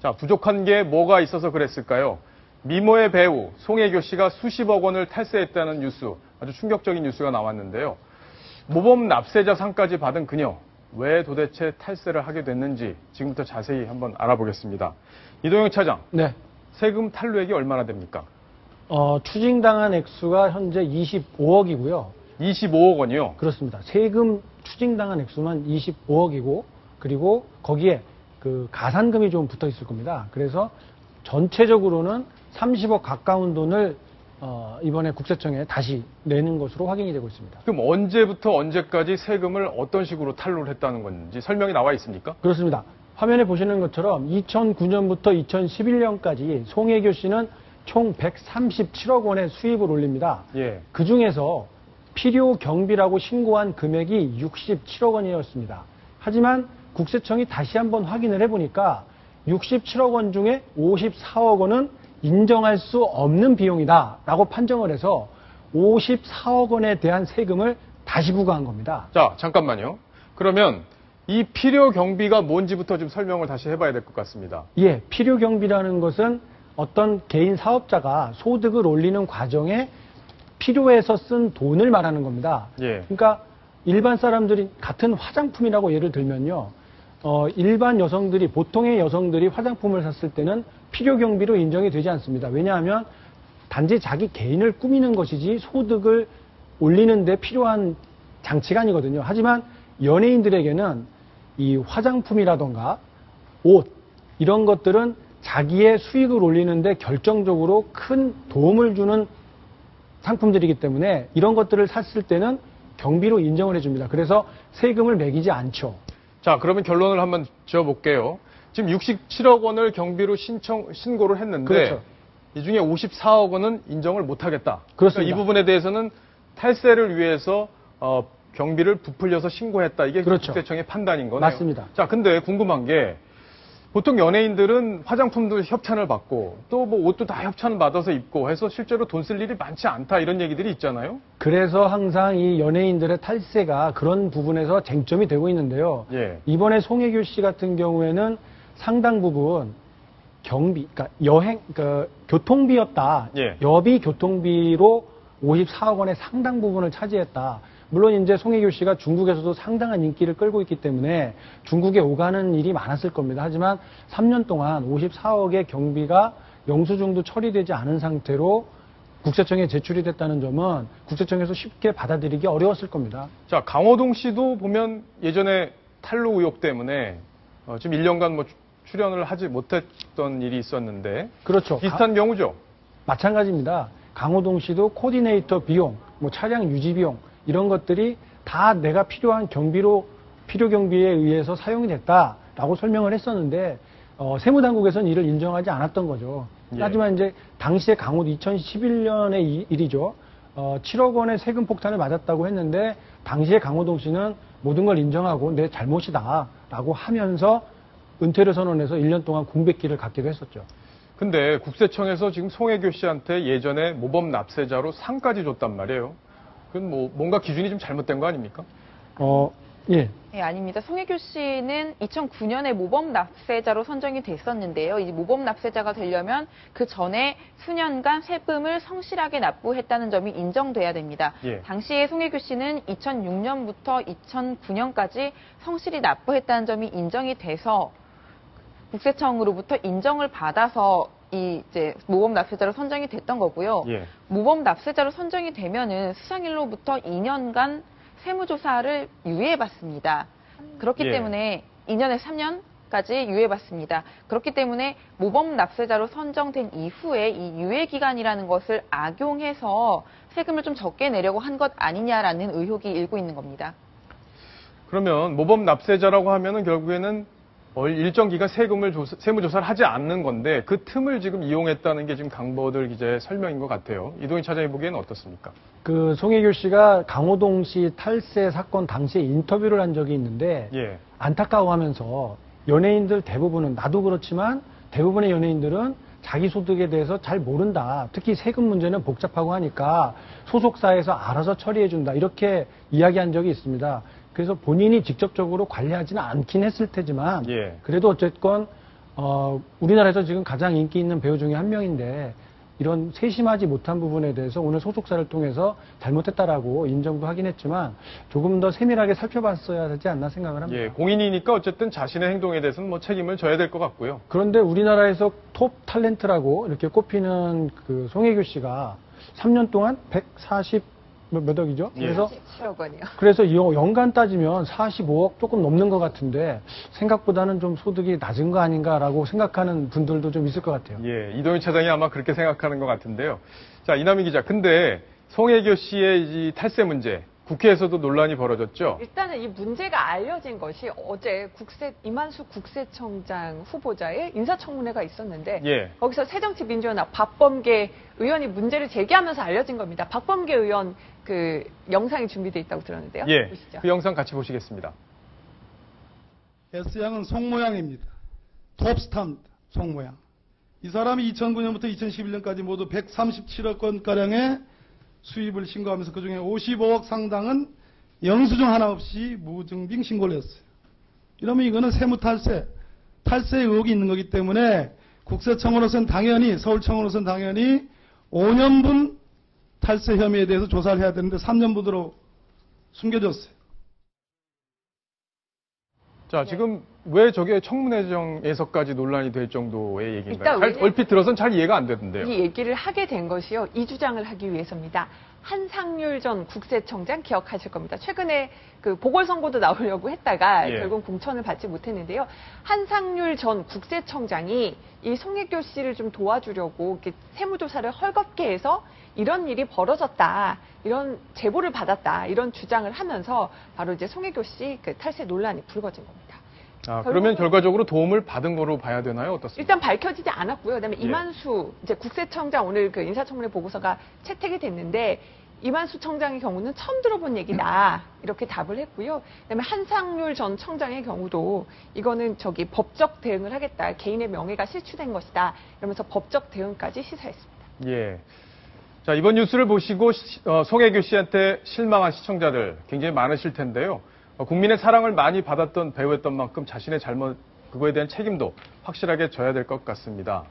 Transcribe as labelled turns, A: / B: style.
A: 자, 부족한 게 뭐가 있어서 그랬을까요? 미모의 배우 송혜교 씨가 수십억 원을 탈세했다는 뉴스, 아주 충격적인 뉴스가 나왔는데요. 모범 납세자 상까지 받은 그녀, 왜 도대체 탈세를 하게 됐는지 지금부터 자세히 한번 알아보겠습니다. 이동영 차장,
B: 네.
A: 세금 탈루액이 얼마나 됩니까?
B: 추징당한 액수가 현재 25억이고요.
A: 25억 원이요?
B: 그렇습니다. 세금 추징당한 액수만 25억이고, 그리고 거기에 그 가산금이 좀 붙어 있을 겁니다. 그래서 전체적으로는 30억 가까운 돈을 이번에 국세청에 다시 내는 것으로 확인이 되고 있습니다.
A: 그럼 언제부터 언제까지 세금을 어떤 식으로 탈루를 했다는 건지 설명이 나와 있습니까?
B: 그렇습니다. 화면에 보시는 것처럼 2009년부터 2011년까지 송혜교 씨는 총 137억 원의 수입을 올립니다.
A: 예.
B: 그 중에서 필요 경비라고 신고한 금액이 67억 원이었습니다. 하지만 국세청이 다시 한번 확인을 해보니까 67억 원 중에 54억 원은 인정할 수 없는 비용이다라고 판정을 해서 54억 원에 대한 세금을 다시 부과한 겁니다.
A: 자, 잠깐만요. 그러면 이 필요 경비가 뭔지부터 좀 설명을 다시 해봐야 될 것 같습니다.
B: 예, 필요 경비라는 것은 어떤 개인 사업자가 소득을 올리는 과정에 필요해서 쓴 돈을 말하는 겁니다.
A: 예.
B: 그러니까 일반 사람들이 같은 화장품이라고 예를 들면요. 일반 여성들이, 보통의 여성들이 화장품을 샀을 때는 필요 경비로 인정이 되지 않습니다. 왜냐하면 단지 자기 개인을 꾸미는 것이지 소득을 올리는 데 필요한 장치가 아니거든요. 하지만 연예인들에게는 이 화장품이라던가 옷, 이런 것들은 자기의 수익을 올리는데 결정적으로 큰 도움을 주는 상품들이기 때문에 이런 것들을 샀을 때는 경비로 인정을 해줍니다. 그래서 세금을 매기지 않죠.
A: 자, 그러면 결론을 한번 지어볼게요. 지금 67억 원을 경비로 신고를 했는데
B: 그렇죠.
A: 이 중에 54억 원은 인정을 못하겠다.
B: 그렇습니다.
A: 그러니까 이 부분에 대해서는 탈세를 위해서 경비를 부풀려서 신고했다. 이게
B: 그렇죠.
A: 국세청의 판단인 거네요.
B: 맞습니다.
A: 자, 근데 궁금한 게 보통 연예인들은 화장품도 협찬을 받고 또 뭐 옷도 다 협찬을 받아서 입고 해서 실제로 돈 쓸 일이 많지 않다 이런 얘기들이 있잖아요.
B: 그래서 항상 이 연예인들의 탈세가 그런 부분에서 쟁점이 되고 있는데요.
A: 예.
B: 이번에 송혜교 씨 같은 경우에는 상당 부분 경비, 그러니까 여행, 그러니까 교통비였다.
A: 예.
B: 여비 교통비로 54억 원의 상당 부분을 차지했다. 물론 이제 송혜교 씨가 중국에서도 상당한 인기를 끌고 있기 때문에 중국에 오가는 일이 많았을 겁니다. 하지만 3년 동안 54억의 경비가 영수증도 처리되지 않은 상태로 국세청에 제출이 됐다는 점은 국세청에서 쉽게 받아들이기 어려웠을 겁니다.
A: 자, 강호동 씨도 보면 예전에 탈루 의혹 때문에 지금 1년간 뭐 출연을 하지 못했던 일이 있었는데
B: 그렇죠.
A: 비슷한 경우죠.
B: 마찬가지입니다. 강호동 씨도 코디네이터 비용, 뭐 차량 유지 비용 이런 것들이 다 내가 필요한 경비로 필요 경비에 의해서 사용이 됐다라고 설명을 했었는데 세무당국에서는 이를 인정하지 않았던 거죠.
A: 예.
B: 하지만 이제 당시에 강호도 2011년의 일이죠. 7억 원의 세금 폭탄을 맞았다고 했는데 당시에 강호동 씨는 모든 걸 인정하고 내 잘못이다라고 하면서 은퇴를 선언해서 1년 동안 공백기를 갖기도 했었죠.
A: 근데 국세청에서 지금 송혜교 씨한테 예전에 모범 납세자로 상까지 줬단 말이에요. 그건 뭐 뭔가 기준이 좀 잘못된 거 아닙니까?
B: 예.
C: 네, 아닙니다. 송혜교 씨는 2009년에 모범 납세자로 선정이 됐었는데요. 이 모범 납세자가 되려면 그 전에 수년간 세금을 성실하게 납부했다는 점이 인정돼야 됩니다.
A: 예.
C: 당시에 송혜교 씨는 2006년부터 2009년까지 성실히 납부했다는 점이 인정이 돼서 국세청으로부터 인정을 받아서 이제 모범 납세자로 선정이 됐던 거고요.
A: 예.
C: 모범 납세자로 선정이 되면은 수상일로부터 2년간 세무조사를 유예받습니다. 그렇기
A: 예.
C: 때문에 2년에 3년까지 유예받습니다. 그렇기 때문에 모범 납세자로 선정된 이후에 이 유예 기간이라는 것을 악용해서 세금을 좀 적게 내려고 한 것 아니냐라는 의혹이 일고 있는 겁니다.
A: 그러면 모범 납세자라고 하면은 결국에는 일정 기간 세무조사를 하지 않는 건데 그 틈을 지금 이용했다는 게 지금 강보들 기자의 설명인 것 같아요. 이동희 차장이 보기에는 어떻습니까?
B: 그 송혜교 씨가 강호동 씨 탈세 사건 당시에 인터뷰를 한 적이 있는데
A: 예.
B: 안타까워하면서 연예인들 대부분은 나도 그렇지만 대부분의 연예인들은 자기 소득에 대해서 잘 모른다. 특히 세금 문제는 복잡하고 하니까 소속사에서 알아서 처리해준다. 이렇게 이야기한 적이 있습니다. 그래서 본인이 직접적으로 관리하지는 않긴 했을 테지만
A: 예.
B: 그래도 어쨌건 우리나라에서 지금 가장 인기 있는 배우 중에 한 명인데 이런 세심하지 못한 부분에 대해서 오늘 소속사를 통해서 잘못했다라고 인정도 하긴 했지만 조금 더 세밀하게 살펴봤어야 되지 않나 생각을 합니다.
A: 예, 공인이니까 어쨌든 자신의 행동에 대해서는 뭐 책임을 져야 될 것 같고요.
B: 그런데 우리나라에서 톱 탤런트라고 이렇게 꼽히는 그 송혜교 씨가 3년 동안 140 몇 억이죠?
A: 예.
B: 그래서
C: 7억 원이요.
B: 그래서 연간 따지면 45억 조금 넘는 것 같은데 생각보다는 좀 소득이 낮은 거 아닌가라고 생각하는 분들도 좀 있을 것 같아요.
A: 예, 이동희 차장이 아마 그렇게 생각하는 것 같은데요. 자, 이남희 기자. 근데 송혜교 씨의 이 탈세 문제, 국회에서도 논란이 벌어졌죠?
D: 일단은 이 문제가 알려진 것이 어제 이만수 국세청장 후보자의 인사청문회가 있었는데
A: 예.
D: 거기서 새정치민주연합 박범계 의원이 문제를 제기하면서 알려진 겁니다. 박범계 의원 그 영상이 준비되어 있다고 들었는데요.
A: 예,
D: 보시죠.
A: 그 영상 같이 보시겠습니다.
E: S양은 송모양입니다. 톱스타입니다. 송모양. 이 사람이 2009년부터 2011년까지 모두 137억 원가량의 수입을 신고하면서 그중에 55억 상당은 영수증 하나 없이 무증빙 신고를 했어요. 이러면 이거는 세무탈세, 탈세 의혹이 있는 거기 때문에 국세청으로서는 당연히, 서울청으로서는 당연히 5년분 탈세 혐의에 대해서 조사를 해야 되는데 3년분으로 숨겨졌어요.
A: 자, 지금 왜 저게 청문회장에서까지 논란이 될 정도의 얘기인가요?
D: 일단 왜냐면-
A: 얼핏 들어선 잘 이해가 안 되던데요.
D: 이 얘기를 하게 된 것이요. 이 주장을 하기 위해서입니다. 한상률 전 국세청장 기억하실 겁니다. 최근에 그 보궐선거도 나오려고 했다가
A: 예.
D: 결국 공천을 받지 못했는데요. 한상률 전 국세청장이 이 송혜교 씨를 좀 도와주려고 이렇게 세무조사를 헐겁게 해서 이런 일이 벌어졌다, 이런 제보를 받았다, 이런 주장을 하면서 바로 이제 송혜교 씨 그 탈세 논란이 불거진 겁니다.
A: 아, 그러면 결과적으로 도움을 받은 거로 봐야 되나요? 어떻습니까?
D: 일단 밝혀지지 않았고요. 그다음에
A: 예.
D: 이만수 이제 국세청장 오늘 그 인사청문회 보고서가 채택이 됐는데 이만수 청장의 경우는 처음 들어본 얘기다 이렇게 답을 했고요. 그다음에 한상률 전 청장의 경우도 이거는 저기 법적 대응을 하겠다, 개인의 명예가 실추된 것이다 이러면서 법적 대응까지 시사했습니다.
A: 예. 자, 이번 뉴스를 보시고 송혜교 씨한테 실망한 시청자들 굉장히 많으실 텐데요. 국민의 사랑을 많이 받았던 배우였던 만큼 자신의 잘못, 그거에 대한 책임도 확실하게 져야 될 것 같습니다.